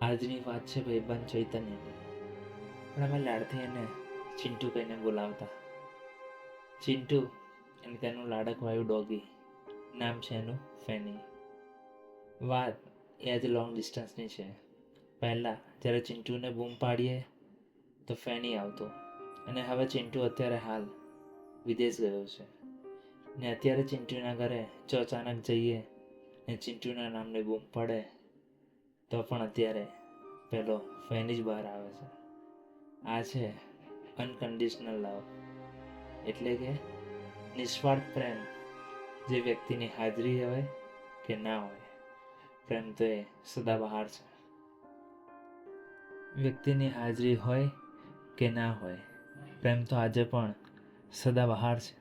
આજની વાત છે ભાઈબંધ ચૈતન્યની. પણ અમે લાડથી એને ચિંટુ કહીને બોલાવતા. ચિંટુ અને તેનું લાડકવાયું ડોગી. નામ છે એનું ફેની. વાત એ આજે લોંગ ડિસ્ટન્સની છે. પહેલાં જ્યારે ચિંટુને બૂમ પાડીએ તો ફેની આવતો, અને હવે ચિંટુ અત્યારે હાલ વિદેશ ગયો છે. ને અત્યારે ચિંટુના ઘરે જો અચાનક જઈએ ને ચિંટુના નામને બૂમ પડે તો પણ અત્યારે પેલો ફેની જ બહાર આવે છે. આ છે અનકન્ડિશનલ લવ, એટલે કે નિસ્વાર્થ પ્રેમ. જે વ્યક્તિની હાજરી હોય કે ના હોય, પ્રેમ તો એ સદાબહાર છે. વ્યક્તિની હાજરી હોય કે ના હોય, પ્રેમ તો આજે પણ સદાબહાર છે.